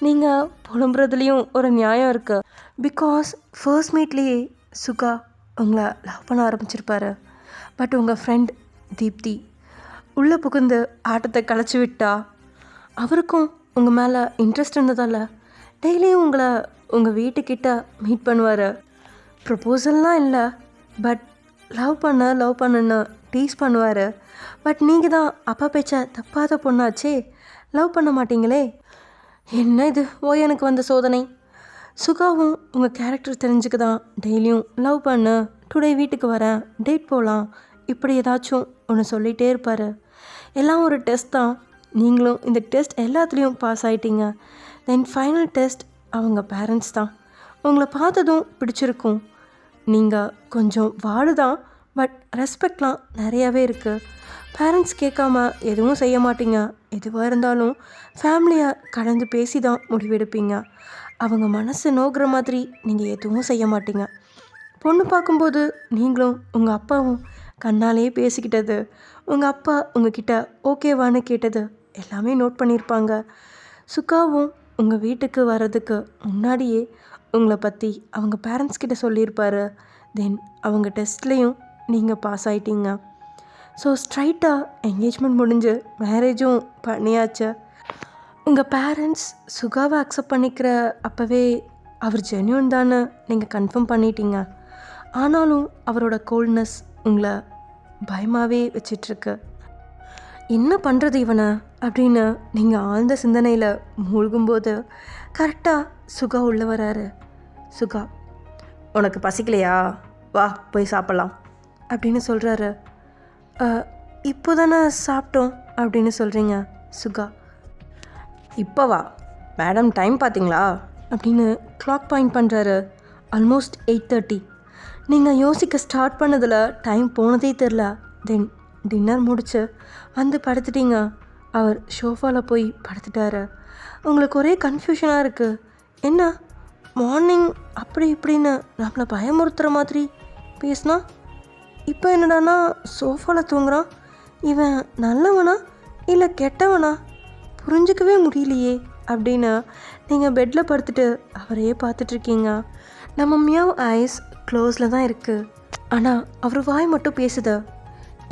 நீங்கள் புலம்புறதுலேயும் ஒரு நியாயம் இருக்குது. பிகாஸ் ஃபர்ஸ்ட் மீட்லேயே சுகா உங்களை லவ் பண்ண ஆரம்பிச்சிருப்பாரு. பட் உங்கள் ஃப்ரெண்ட் தீப்தி உள்ளே புகுந்து ஆட்டத்தை கலைச்சி விட்டா. அவருக்கும் உங்கள் மேலே இன்ட்ரெஸ்ட் இருந்ததால் டெய்லியும் உங்களை உங்கள் வீட்டுக்கிட்ட மீட் பண்ணுவார். ப்ரப்போசல்லாம் இல்லை, பட் லவ் பண்ணுன்னு டீஸ் பண்ணுவார். பட் நீங்கள் தான் அப்பா பேச்சை தப்பாத பொண்ணாச்சே, லவ் பண்ண மாட்டீங்களே. என்ன இது எனக்கு வந்த சோதனை. சுகாவும் உங்கள் கேரக்டர் தெரிஞ்சுக்க தான் டெய்லியும் லவ் பண்ணு, டுடே வீட்டுக்கு வரேன், டேட் போகலாம், இப்படி ஏதாச்சும் ஒன்று சொல்லிகிட்டே இருப்பார். எல்லாம் ஒரு டெஸ்ட் தான். நீங்களும் இந்த டெஸ்ட் எல்லாத்துலேயும் பாஸ் ஆகிட்டீங்க. தென் ஃபைனல் டெஸ்ட் அவங்க பேரண்ட்ஸ் தான். உங்களை பார்த்ததும் பிடிச்சிருக்கும். நீங்கள் கொஞ்சம் வாடு தான், பட் ரெஸ்பெக்ட்லாம் நிறையாவே இருக்குது. பேரண்ட்ஸ் கேட்காம எதுவும் செய்ய மாட்டீங்க. எதுவாக இருந்தாலும் ஃபேமிலியை கடந்து பேசி தான் முடிவெடுப்பீங்க. அவங்க மனசு நோக்கிற மாதிரி நீங்கள் எதுவும் செய்ய மாட்டீங்க. பொண்ணு பார்க்கும்போது நீங்களும் உங்கள் அப்பாவும் கண்ணாலேயே பேசிக்கிட்டது, உங்கள் அப்பா உங்ககிட்ட ஓகேவான்னு கேட்டது எல்லாமே நோட் பண்ணியிருப்பாங்க. சுகாவும் உங்கள் வீட்டுக்கு வர்றதுக்கு முன்னாடியே உங்களை பற்றி அவங்க பேரண்ட்ஸ் கிட்ட சொல்லியிருப்பாரு. தென் அவங்க டெஸ்ட்லேயும் நீங்கள் பாஸ் ஆகிட்டீங்க. ஸோ ஸ்ட்ரைட்டாக என்கேஜ்மெண்ட் முடிஞ்சு மேரேஜும் பண்ணியாச்சு. உங்கள் பேரண்ட்ஸ் சுகாவை அக்செப்ட் பண்ணிக்கிற அப்போவே அவர் ஜென்யூன் தானே நீங்கள் கன்ஃபார்ம் பண்ணிட்டீங்க. ஆனாலும் அவரோட கோல்ட்னஸ் உங்களை பயமாகவே வச்சிட்ருக்கு. என்ன பண்ணுறது இவனை அப்படின்னு நீங்கள் ஆழ்ந்த சிந்தனையில் மூழ்கும்போது கரெக்டாக சுகா உள்ளே வராரு. சுகா, உனக்கு பசிக்கலையா, வா போய் சாப்பிட்லாம் அப்படின்னு சொல்கிறாரு. இப்போ தானே சாப்பிட்டோம் அப்படின்னு சொல்கிறீங்க சுகா. இப்போ வா மேடம், டைம் பார்த்தீங்களா அப்படின்னு கிளாக் பாயிண்ட் பண்ணுறாரு. ஆல்மோஸ்ட் 8:30. நீங்கள் யோசிக்க ஸ்டார்ட் பண்ணதில் டைம் போனதே தெரில. தென் டின்னர் முடிச்சு வந்து படுத்துட்டீங்க. அவர் ஷோஃபாவில் போய் படுத்துட்டாரு. உங்களுக்கு ஒரே கன்ஃபியூஷனாக இருக்குது. என்ன மார்னிங் அப்படி இப்படின்னு நம்மளை பயமுறுத்துகிற மாதிரி பேசினா, இப்போ என்னடானா சோஃபாவில் தூங்குறான். இவன் நல்லவனா இல்லை கெட்டவனா புரிஞ்சிக்கவே முடியலையே அப்படின்னு நீங்கள் பெட்டில் படுத்துட்டு அவரையே பார்த்துட்ருக்கீங்க. நம்ம மியாவ் ஐஸ் க்ளோஸில் தான் இருக்குது. ஆனால் அவர் வாய் மட்டும் பேசுது.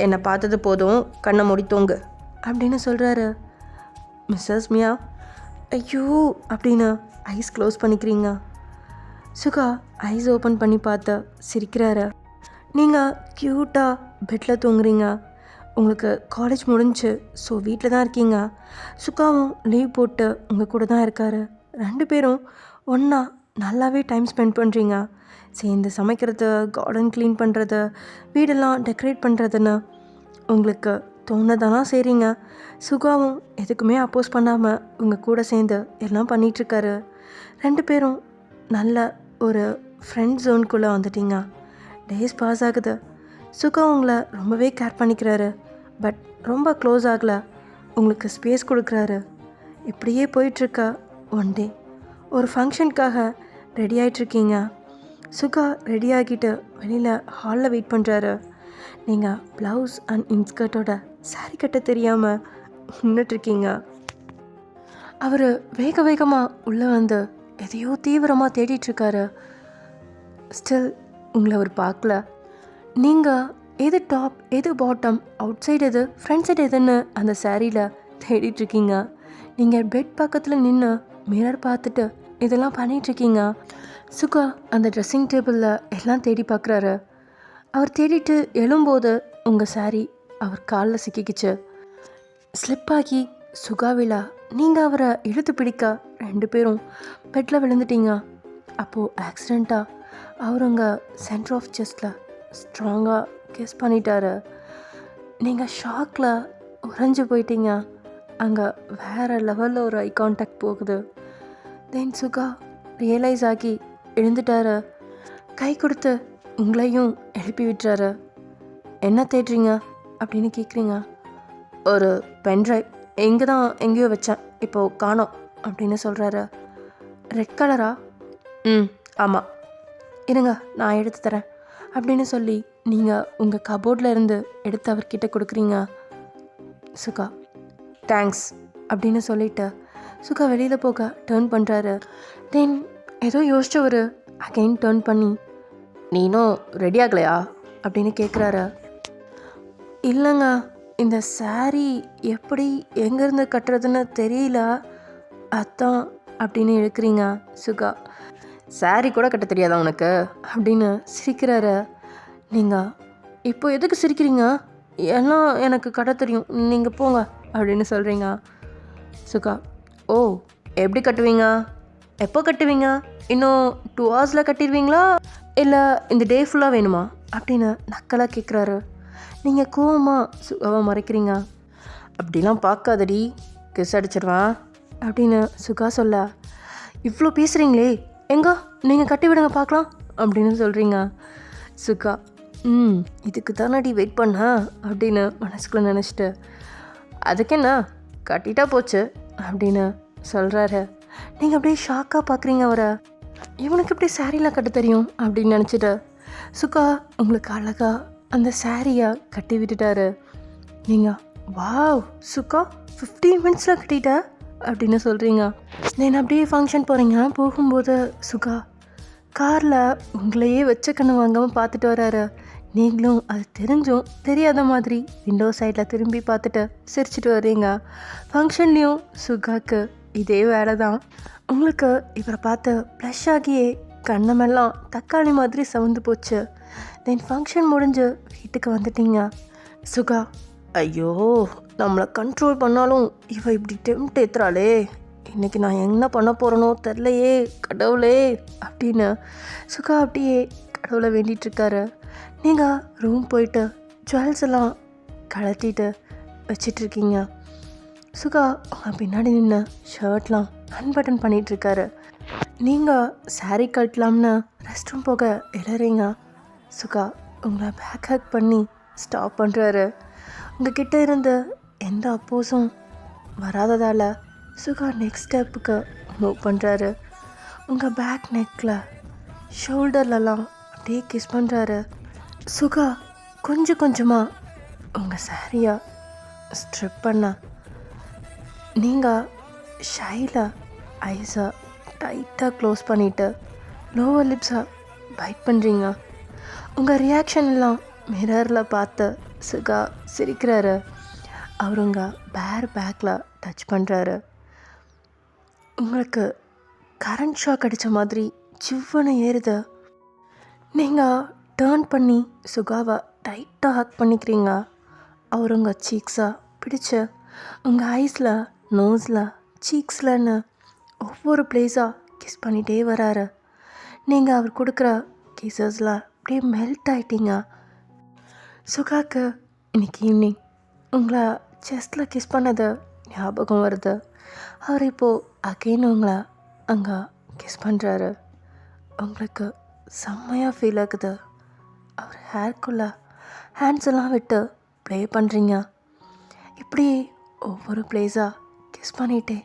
என்னை பார்த்தது போதும், கண்ணை மூடி தூங்கு அப்படின்னு சொல்கிறாரு. மிஸ்ஸஸ் மியா, ஐயோ அப்படின்னு ஐஸ் க்ளோஸ் பண்ணிக்கிறீங்க. சுகா ஐஸ் ஓப்பன் பண்ணி பார்த்து சிரிக்கிறாரு. நீங்கள் க்யூட்டாக பெட்டில் தூங்குறீங்க. உங்களுக்கு காலேஜ் முடிஞ்சு, ஸோ வீட்டில் தான் இருக்கீங்க. சுகாவும் லீவ் போட்டு உங்கள் கூட தான் இருக்கார். 2 பேரும் ஒன்றா நல்லாவே டைம் ஸ்பெண்ட் பண்ணுறீங்க. சேர்ந்து சமைக்கிறது, கார்டன் க்ளீன் பண்ணுறது, வீடெல்லாம் டெக்கரேட் பண்ணுறதுன்னு உங்களுக்கு தோணுதெல்லாம் செய்கிறீங்க. சுகாவும் எதுக்குமே அப்போஸ் பண்ணாமல் உங்கள் கூட சேர்ந்து எல்லாம் பண்ணிகிட்ருக்காரு. 2 பேரும் நல்ல ஒரு ஃப்ரெண்ட் ஜோனுக்குள்ளே வந்துட்டீங்க. டேஸ் பாஸ் ஆகுது. சுகா உங்களை ரொம்பவே கேர் பண்ணிக்கிறாரு. பட் ரொம்ப க்ளோஸ் ஆகலை, உங்களுக்கு ஸ்பேஸ் கொடுக்குறாரு. இப்படியே போயிட்டுருக்க ஒன் டே ஒரு ஃபங்க்ஷனுக்காக ரெடி ஆகிட்ருக்கீங்க. சுகா ரெடி ஆகிட்டு வெளியில் ஹாலில் வெயிட் பண்ணுறாரு. நீங்கள் ப்ளவுஸ் அண்ட் இன்ஸ்கர்ட்டோட சாரி கட்ட தெரியாமல் நின்றுட்டுருக்கீங்க. அவர் வேக வேகமாக உள்ளே வந்து எதையோ தீவிரமாக தேடிட்டுருக்காரு. ஸ்டில் உங்களை அவர் பார்க்கல. நீங்கள் எது டாப் எது பாட்டம், அவுட் சைடு எது ஃப்ரண்ட் சைடு எதுன்னு அந்த சாரியில் தேடிட்டுருக்கீங்க. நீங்கள் பெட் பக்கத்தில் நின்று மிரர் பார்த்துட்டு இதெல்லாம் பண்ணிகிட்ருக்கீங்க. சுகா அந்த ட்ரெஸ்ஸிங் டேபிளில் எல்லாம் தேடி பார்க்குறாரு. அவர் தேடிட்டு எழும்போது உங்கள் சாரி அவர் காலில் சிக்கிக்கிச்சு. ஸ்லிப்பாகி சுகாவில நீங்கள் அவரை இழுத்து பிடிக்க 2 பேரும் பெட்டில் விழுந்துட்டீங்க. அப்போது ஆக்சிடெண்ட்டாக அவருங்க சென்டர் ஆஃப் செஸ்டில் ஸ்ட்ராங்காக கிஸ் பண்ணிட்டாரு. நீங்கள் ஷாக்கில் உறைஞ்சி போயிட்டீங்க. அங்கே வேறு லெவலில் ஒரு ஐ கான்டாக்ட் போகுது. தென் சுகா ரியலைஸ் ஆகி எழுந்துட்டாரு. கை கொடுத்து உங்களையும் எழுப்பி விட்டுறாரு. என்ன தேடுறீங்க அப்படின்னு கேட்குறீங்க. ஒரு பென்ட்ரைவ் எங்கே தான் எங்கேயோ வச்சேன், இப்போது காணோம் அப்படின்னு சொல்கிறாரு. ரெட் கலரா? ஆமாம், இருங்க நான் எடுத்து தரேன் அப்படின்னு சொல்லி நீங்கள் உங்கள் கபோர்டில் இருந்து எடுத்து அவர்கிட்ட கொடுக்குறீங்க. சுகா தேங்க்ஸ் அப்படின்னு சொல்லிவிட்டு சுகா வெளியில் போக டேர்ன் பண்ணுறாரு. தென் ஏதோ யோசிச்சவர் அகைன் டேர்ன் பண்ணி, நீனும் ரெடி ஆகலையா அப்படின்னு கேட்குறாரு. இல்லைங்க, இந்த சாரீ எப்படி எங்கேருந்து கட்டுறதுன்னு தெரியல, அதான் அப்படின்னு இழுக்கிறீங்க. சுகா சாரீ கூட கட்ட தெரியாதா உனக்கு அப்படின்னு சிரிக்கிறாரு. நீங்கள் இப்போ எதுக்கு சிரிக்கிறீங்க? எல்லாம் எனக்கு கட்ட தெரியும், நீங்கள் போங்க அப்படின்னு சொல்கிறீங்க. சுகா ஓ, எப்படி கட்டுவீங்க? எப்போ கட்டுவீங்க? இன்னும் 2 hours கட்டிடுவீங்களா இல்லை இந்த டே ஃபுல்லாக வேணுமா அப்படின்னு நக்கலாக கேட்குறாரு. நீங்கள் கோவமாக சுகாவை மறைக்கிறீங்க. அப்படிலாம் பார்க்காதடி, கிஸ் அடிச்சிடுவேன் அப்படின்னு சுகா சொல்ல, இவ்வளோ பேசுகிறீங்களே, எங்கே நீங்கள் கட்டி விடுங்க பார்க்கலாம் அப்படின்னு சொல்கிறீங்க. சுகா இதுக்கு தானடி வெயிட் பண்ண அப்படின்னு மனசுக்குள்ளே நினச்சிட்டு, அதுக்கு என்ன கட்டிட்டா போச்சு அப்படின்னு சொல்கிறாரு. நீங்கள் அப்படியே ஷாக்காக பார்க்குறீங்க அவரை. இவனுக்கு எப்படி சாரீலாம் கட்ட தெரியும் அப்படின்னு நினச்சிட்டு சுகா உங்களுக்கு அழகாக அந்த சாரியை கட்டி விட்டுட்டாரு. நீங்கள் வாவ் சுகா 15 minutes கட்டிட்ட அப்படின்னு சொல்கிறீங்க. நான் அப்படியே ஃபங்க்ஷன் போகிறீங்க. போகும்போது சுகா காரில் உங்களையே வச்ச கண்ணு வாங்காமல் பார்த்துட்டு வராரு. நீங்களும் அது தெரிஞ்சும் தெரியாத மாதிரி விண்டோ சைடில் திரும்பி பார்த்துட்டு சிரிச்சிட்டு வர்றீங்க. ஃபங்க்ஷன்லேயும் சுகாக்கு இதே வேலை தான். உங்களுக்கு இவரை பார்த்து ப்ளஷ் ஆகியே கண்ணமெல்லாம் தக்காளி மாதிரி சவுந்து போச்சு. தென் ஃபங்க்ஷன் முடிஞ்சு வீட்டுக்கு வந்துட்டீங்க. சுகா ஐயோ, நம்மளை கண்ட்ரோல் பண்ணாலும் இவ இப்படி டெம்ட் ஏற்றுறாளே, இன்றைக்கி நான் என்ன பண்ண போகிறனோ தெரிலையே கடவுளே அப்படின்னு சுகா அப்படியே கடவுளை வேண்டிகிட்ருக்காரு. நீங்கள் ரூம் போயிட்டு ஜுவல்ஸ் எல்லாம் கழட்டிட்டு வச்சிட்ருக்கீங்க. சுகா அவங்க பின்னாடி நின்று ஷர்ட்லாம் அன்பட்டன் பண்ணிகிட்ருக்காரு. நீங்கள் சாரீ கட்டலாம்னு ரெஸ்ட் ரூம் போக எழுறீங்க. சுகா உங்களை பேக் ஹேக் பண்ணி ஸ்டாப் பண்ணுறாரு. உங்ககிட்ட இருந்து எந்த அப்போஸும் வராததால் சுகா நெக்ஸ்ட் ஸ்டெப்புக்கு மூவ் பண்ணுறாரு. உங்கள் பேக் நெக்கில் ஷோல்டர்லலாம் அப்படியே கிஸ் பண்ணுறாரு. சுகா கொஞ்சம் கொஞ்சமாக உங்கள் சாரியை ஸ்ட்ரிப் பண்ண நீங்கள் ஷைல ஐஸை டைட்டாக க்ளோஸ் பண்ணிவிட்டு லோவர் லிப்ஸை பைட் பண்ணுறீங்க. உங்கள் ரியாக்ஷன் எல்லாம் மிரரில் பார்த்து சுகா சிரிக்கிறாரு. அவர் உங்கள் பேக்கில் டச் பண்ணுறாரு. உங்களுக்கு கரண்ட் ஷாக் அடித்த மாதிரி சிவ்வனை ஏறுது. நீங்கள் டேர்ன் பண்ணி சுகாவை டைட்டாக ஹக் பண்ணிக்கிறீங்க. அவர் உங்கள் சீக்ஸை பிடிச்சு உங்கள் ஐஸில் நோஸில் சீக்ஸ்லன்னு ஒவ்வொரு பிளேஸாக கிஸ் பண்ணிகிட்டே வராரு. நீங்கள் அவர் கொடுக்குற கிசஸில் அப்படியே மெல்ட் ஆகிட்டீங்க. சுகாக்கு இன்னைக்கு ஈவினிங் உங்களை செஸ்டில் கிஸ் பண்ணது ஞாபகம் வருது. அவர் இப்போது அகெயின் உங்களை அங்கே கிஸ் பண்ணுறாரு. உங்களுக்கு செம்மையாக ஃபீல் ஆகுது. அவர் ஹேர்க்குள்ளே ஹேண்ட்ஸ் எல்லாம் விட்டு ப்ளே பண்ணுறீங்க. இப்படி ஒவ்வொரு பிளேஸாக கிஸ் பண்ணிகிட்டே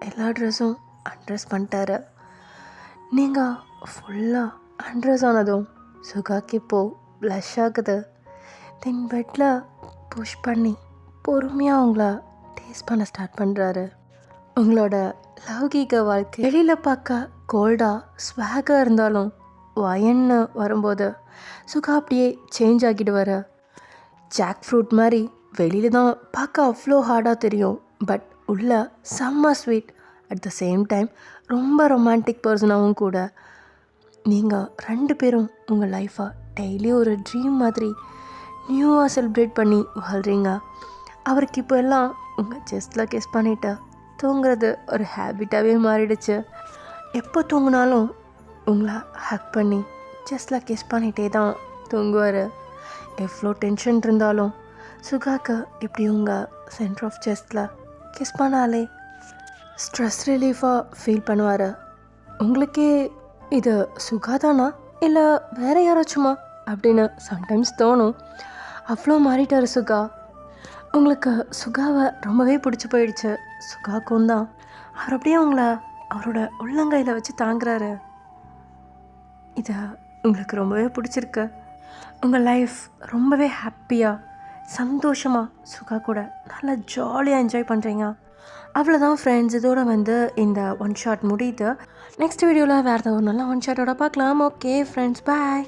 எல்லா ட்ரெஸ்ஸும் அன்ட்ரெஸ் பண்ணிட்டாரு. நீங்கள் ஃபுல்லாக அன்ட்ரெஸ் ஆனதும் சுகாக்கு இப்போது ப்ளஷ் ஆகுது. தென் பெட்டில் புஷ் பண்ணி பொறுமையாக உங்களை டேஸ்ட் பண்ண ஸ்டார்ட் பண்ணுறாரு. உங்களோட லௌகீக வாழ்க்கை வெளியில் பார்க்க கோல்டாக ஸ்வாகாக இருந்தாலும் வயன்னு வரும்போது சுகா அப்படியே சேஞ்ச் ஆகிடுவார். ஜாக் ஃப்ரூட் மாதிரி வெளியில் தான் பார்க்க அவ்வளோ ஹார்டாக தெரியும், பட் உள்ள செம்ம sweet, at the same time ரொம்ப ரொமான்டிக் பர்சனாகவும் கூட. நீங்கள் 2 பேரும் உங்கள் லைஃப்பை டெய்லி ஒரு ட்ரீம் மாதிரி நியூவாக செலிப்ரேட் பண்ணி வாழ்கிறீங்க. அவருக்கு இப்போ எல்லாம் உங்கள் செஸ்டில் கிஸ் பண்ணிவிட்டு தூங்குறது ஒரு ஹேபிட்டாகவே மாறிடுச்சு. எப்போ தூங்கினாலும் உங்களை ஹக் பண்ணி செஸ்டில் கிஸ் பண்ணிகிட்டே தான் தூங்குவார். எவ்வளோ டென்ஷன் இருந்தாலும் சுகாக்கு இப்படி உங்கள் சென்டர் ஆஃப் செஸ்டில் கிஸ் பண்ணாலே ஸ்ட்ரெஸ் ரிலீஃபாக ஃபீல் பண்ணுவார். உங்களுக்கே இது சுகா தானா இல்லை வேறு யாராச்சுமா அப்படின்னு சம்டைம்ஸ் தோணும். அவ்வளோ மாறிட்டார் சுகா. உங்களுக்கு சுகாவை ரொம்பவே பிடிச்சி போயிடுச்சு. சுகாக்கும் தான். அவர் அப்படியே உங்களை அவரோட உள்ளங்கையில் வச்சு தாங்குறாரு. இது உங்களுக்கு ரொம்பவே பிடிச்சிருக்கு. உங்கள் லைஃப் ரொம்பவே ஹாப்பியாக சந்தோஷமாக சுகா கூட நல்லா ஜாலியாக என்ஜாய் பண்ணுறீங்க. அவ்வளோதான் ஃப்ரெண்ட்ஸ், இதோட இந்த ஒன் ஷாட் முடியுது. நெக்ஸ்ட் வீடியோவில் வேறு ஏதாவது ஒரு நல்ல ஒன் ஷாட்டோட பார்க்கலாம். ஓகே ஃப்ரெண்ட்ஸ், பாய்.